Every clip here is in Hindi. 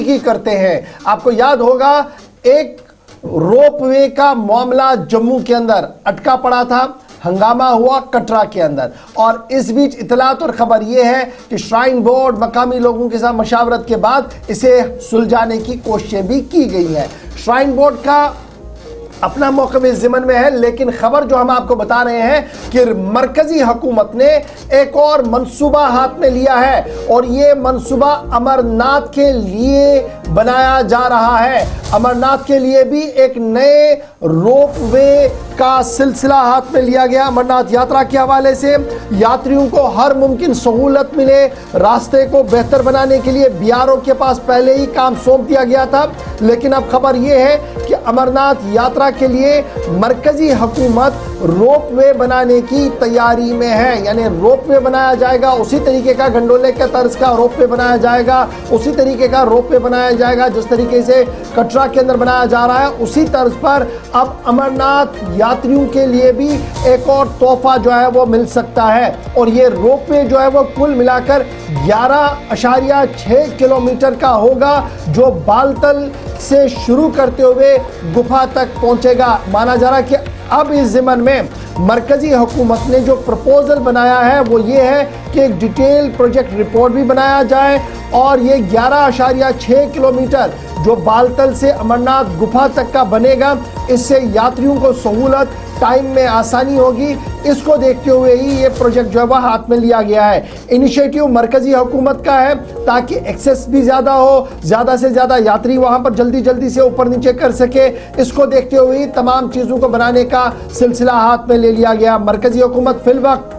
की करते हैं। आपको याद होगा एक रोपवे का मामला जम्मू के अंदर अटका पड़ा था, हंगामा हुआ कटरा के अंदर, और इस बीच इतलात और खबर यह है कि श्राइन बोर्ड मकामी लोगों के साथ मशावरत के बाद इसे सुलझाने की कोशिशें भी की गई हैं। श्राइन बोर्ड का अपना मौक़िफ़ इस ज़िम्न में है, लेकिन खबर जो हम आपको बता रहे हैं कि मरकजी हुकूमत ने एक और मंसूबा हाथ में लिया है और ये मंसूबा अमरनाथ के लिए बनाया जा रहा है। अमरनाथ के लिए भी एक नए रोपवे का सिलसिला हाथ में लिया गया। अमरनाथ यात्रा के हवाले से यात्रियों को हर मुमकिन सहूलत मिले, रास्ते को बेहतर बनाने के लिए बीआरओ के पास पहले ही काम सौंप दिया गया था, लेकिन अब खबर यह है कि अमरनाथ यात्रा के लिए मरकजी हुकूमत रोपवे बनाने की तैयारी में है। यानी रोपवे बनाया जाएगा, उसी तरीके का गंडोले के तर्ज का रोपवे बनाया जाएगा, उसी तरीके का रोपवे बनाया जाएगा जिस तरीके से कटरा के अंदर बनाया जा रहा है। उसी तर्ज पर अब अमरनाथ यात्रियों के लिए भी एक और तोहफा जो है वो मिल सकता है, और ये रोपवे जो है वो कुल मिलाकर 11.6 किलोमीटर का होगा, जो बालतल से शुरू करते हुए गुफा तक पहुंचेगा। माना जा रहा है कि अब इस ज़िम्न में मरकजी हुकूमत ने जो प्रपोजल बनाया है वो ये है कि एक डिटेल प्रोजेक्ट रिपोर्ट भी बनाया जाए, और ये 11.6 किलोमीटर जो बालतल से अमरनाथ गुफा तक का बनेगा, इससे यात्रियों को सहूलत, टाइम में आसानी होगी। इसको देखते हुए ही ये प्रोजेक्ट जो है वह हाथ में लिया गया है। इनिशिएटिव मरकजी हुकूमत का है ताकि एक्सेस भी ज़्यादा हो, ज़्यादा से ज़्यादा यात्री वहाँ पर जल्दी से ऊपर नीचे कर सके। इसको देखते हुए ही तमाम चीज़ों को बनाने का सिलसिला हाथ में ले लिया गया। मरकजी हुकूमत फिलवक्त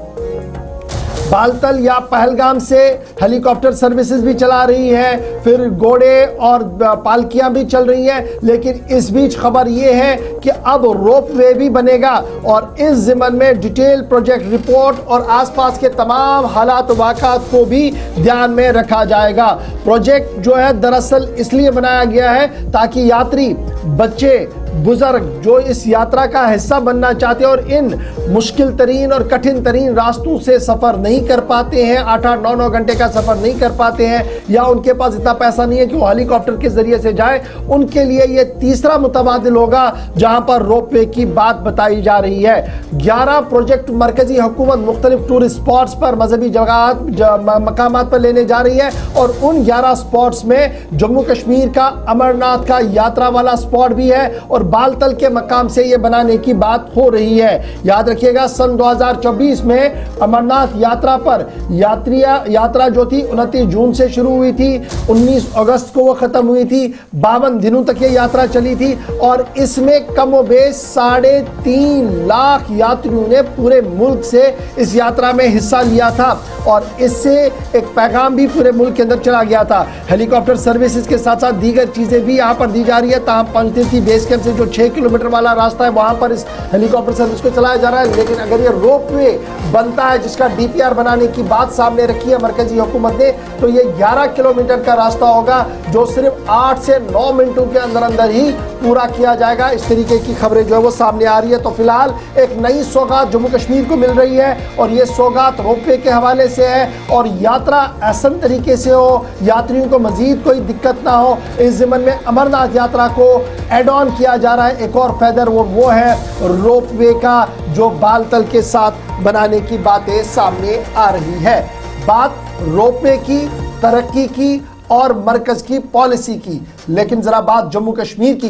बालतल या पहलगाम से हेलीकॉप्टर सर्विसेज भी चला रही है, फिर घोड़े और पालकियां भी चल रही हैं, लेकिन इस बीच खबर ये है कि अब रोपवे भी बनेगा, और इस ज़िम्न में डिटेल प्रोजेक्ट रिपोर्ट और आसपास के तमाम हालात वाक़ात को भी ध्यान में रखा जाएगा। प्रोजेक्ट जो है दरअसल इसलिए बनाया गया है ताकि यात्री, बच्चे, बुजुर्ग जो इस यात्रा का हिस्सा बनना चाहते हैं और इन मुश्किल तरीन और कठिन तरीन रास्तों से सफ़र नहीं कर पाते हैं, 8-8, 9-9 घंटे का सफ़र नहीं कर पाते हैं, या उनके पास इतना पैसा नहीं है कि वो हेलीकॉप्टर के ज़रिए से जाए, उनके लिए ये तीसरा मुतबादिल होगा जहां पर रोपवे की बात बताई जा रही है। 11 प्रोजेक्ट मरकजी हुकूमत मुख्तलिफ टूरिस्ट स्पॉट्स पर, मजहबी जगह मकामात पर लेने जा रही है, और उन 11 स्पॉट्स में जम्मू कश्मीर का अमरनाथ का यात्रा वाला स्पॉट भी है, और बालतल के मकाम से ये बनाने की बात हो रही है। याद रखिएगा सन 2024 में अमरनाथ यात्रा पर यात्रा जो थी 29 जून से शुरू हुई थी, 19 अगस्त को वो खत्म हुई थी, 52 दिनों तक ये यात्रा चली थी, और इसमें कम व बेश 3.5 लाख यात्रियों ने पूरे मुल्क से इस यात्रा में हिस्सा लिया था, और इससे एक पैगाम भी पूरे मुल्क के अंदर चला गया था। हेलीकॉप्टर सर्विसेज के साथ साथ दीगर चीज़ें भी यहाँ पर दी जा रही है। ताहम पंचतीर्थी बेस कैंप से जो 6 किलोमीटर वाला रास्ता है वहाँ पर इस हेलीकॉप्टर सर्विस को चलाया जा रहा है, लेकिन अगर ये रोपवे बनता है जिसका डीपीआर बनाने की बात सामने रखी है मरकजी हुकूमत ने, तो ये 11 किलोमीटर का रास्ता होगा जो सिर्फ 8 से 9 मिनटों के अंदर अंदर ही पूरा किया जाएगा। इस तरीके की खबरें जो है वो सामने आ रही है। तो फिलहाल एक नई सौगात जम्मू कश्मीर को मिल रही है, और ये सौगात रोपवे के हवाले से है, और यात्रा आसान तरीके से हो, यात्रियों को मजीद कोई दिक्कत ना हो, इस ज़िम्न में अमरनाथ यात्रा को एड ऑन किया जा रहा है। एक और फैदर वो है रोपवे का जो बालतल के साथ बनाने की बातें सामने आ रही है। बात रोपवे की, तरक्की की और मरकज की पॉलिसी की, लेकिन जरा बात जम्मू कश्मीर की